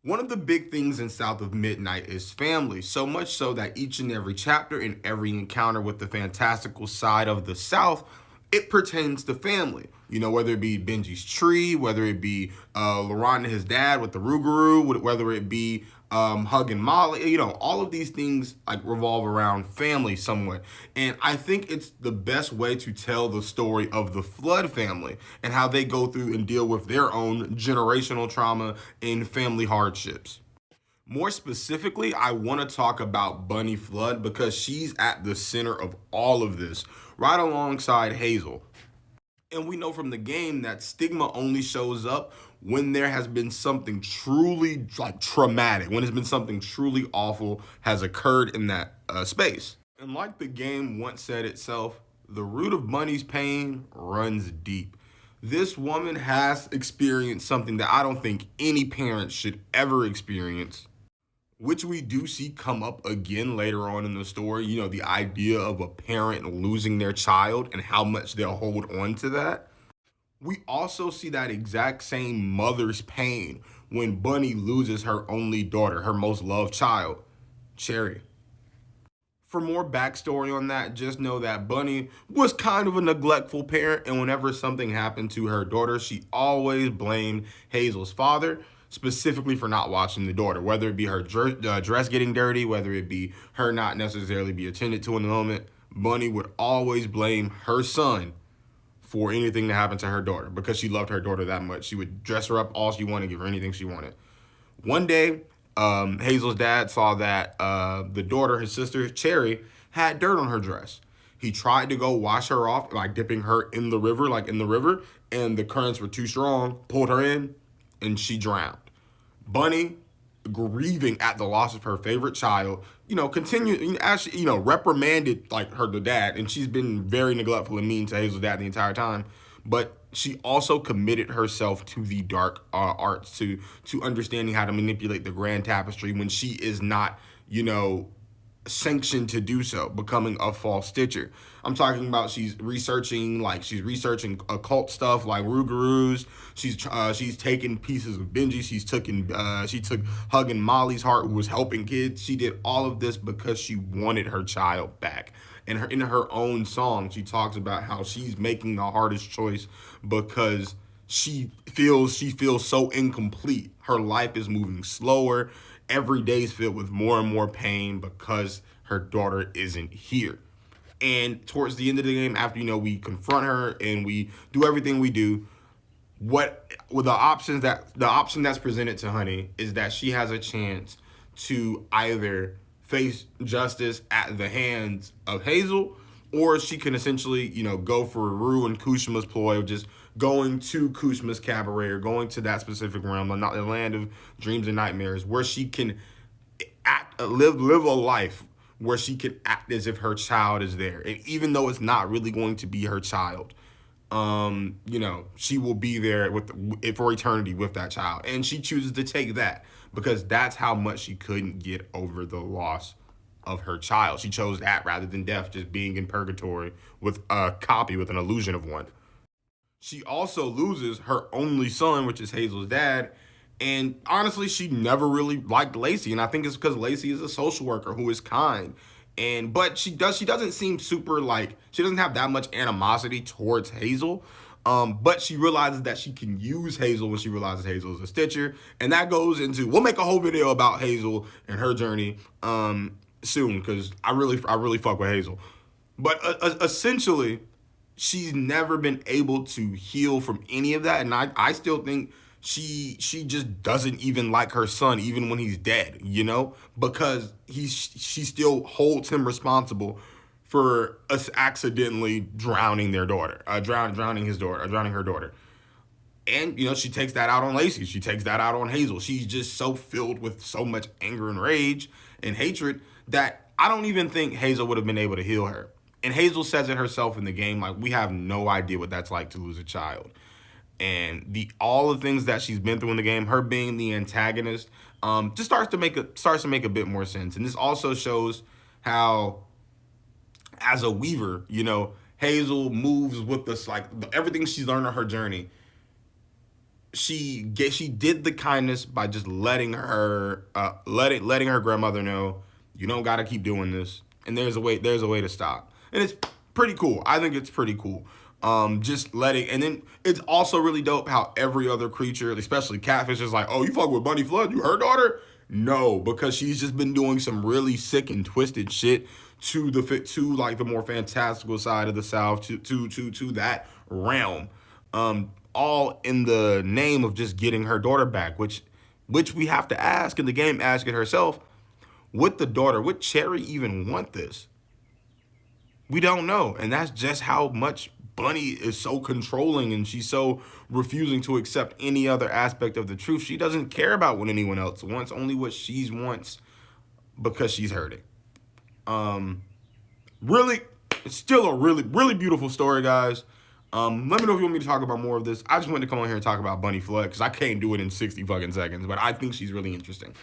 One of the big things in South of Midnight is family, so much so that each and every chapter and every encounter with the fantastical side of the South, it pertains to family. You know, whether it be Benji's tree, whether it be Laurent and his dad with the Rougarou, whether it be Hug and Molly, all of these things like revolve around family somewhat. And I think it's the best way to tell the story of the Flood family and how they go through and deal with their own generational trauma and family hardships. More specifically, I want to talk about Bunny Flood because she's at the center of all of this, right alongside Hazel. And we know from the game that stigma only shows up when there has been something truly like traumatic, when it's been something truly awful has occurred in that space. And like the game once said itself, the root of Bunny's pain runs deep. This woman has experienced something that I don't think any parent should ever experience, which we do see come up again later on in the story. You know, the idea of a parent losing their child and how much they'll hold on to that. We also see that exact same mother's pain when Bunny loses her only daughter, her most loved child, Cherry. For more backstory on that, just know that Bunny was kind of a neglectful parent, and whenever something happened to her daughter, she always blamed Hazel's father, specifically for not watching the daughter, whether it be her dress getting dirty, whether it be her not necessarily be attended to in the moment. Bunny would always blame her son for anything that happened to her daughter because she loved her daughter that much. She would dress her up all she wanted, give her anything she wanted. One day, Hazel's dad saw that the daughter, his sister, Cherry, had dirt on her dress. He tried to go wash her off, like dipping her in the river, and the currents were too strong, pulled her in, and she drowned. Bunny, grieving at the loss of her favorite child, continued, actually, reprimanded like the dad, and she's been very neglectful and mean to Hazel's dad the entire time. But she also committed herself to the dark arts, to understanding how to manipulate the grand tapestry when she is not, sanctioned to do so, becoming a false stitcher. I'm talking about she's researching occult stuff like Rougarous. She's taken pieces of Benji. She took hugging Molly's heart, who was helping kids. She did all of this because she wanted her child back. And in her own song, she talks about how she's making the hardest choice because she feels so incomplete. Her life is moving slower. Every day is filled with more and more pain because her daughter isn't here. And towards the end of the game, after we confront her and we do everything we do, what with the option that's presented to Honey is that she has a chance to either face justice at the hands of Hazel, or she can essentially, go for Rue and Kushima's ploy of just going to Kushima's cabaret or going to that specific realm, not the land of dreams and nightmares, where she can live a life where she can act as if her child is there, and even though it's not really going to be her child, she will be there for eternity with that child, and she chooses to take that because that's how much she couldn't get over the loss of her child. She chose that rather than death, just being in purgatory with a copy, with an illusion of one. She also loses her only son, which is Hazel's dad. And honestly, she never really liked Lacey. And I think it's because Lacey is a social worker who is kind. But she doesn't seem super, like, she doesn't have that much animosity towards Hazel. But she realizes that she can use Hazel when she realizes Hazel is a Stitcher. And that goes into, we'll make a whole video about Hazel and her journey soon, because I really fuck with Hazel. But essentially, she's never been able to heal from any of that, and I still think she just doesn't even like her son, even when he's dead, because she still holds him responsible for us accidentally drowning their daughter, drowning his daughter, drowning her daughter. And she takes that out on Lacey. She takes that out on Hazel. She's just so filled with so much anger and rage and hatred that I don't even think Hazel would have been able to heal her. And Hazel says it herself in the game, like, we have no idea what that's like to lose a child. And all the things that she's been through in the game, her being the antagonist, just starts to make a bit more sense. And this also shows how, as a weaver, Hazel moves with this, like, everything she's learned on her journey. she did the kindness by just letting her grandmother know you don't got to keep doing this, and there's a way to stop, and it's pretty cool. I think it's pretty cool. Just letting, and then it's also really dope how every other creature, especially Catfish, is like, oh, you fuck with Bunny Flood, you her daughter? No, because she's just been doing some really sick and twisted shit to like the more fantastical side of the South, to that realm. All in the name of just getting her daughter back, which we have to ask, in the game ask it herself, would Cherry even want this? We don't know. And that's just how much Bunny is so controlling, and she's so refusing to accept any other aspect of the truth. She doesn't care about what anyone else wants, only what she wants, because she's hurting. Really, it's still a really, really beautiful story, guys. Let me know if you want me to talk about more of this. I just wanted to come on here and talk about Bunny Flood because I can't do it in 60 fucking seconds, but I think she's really interesting.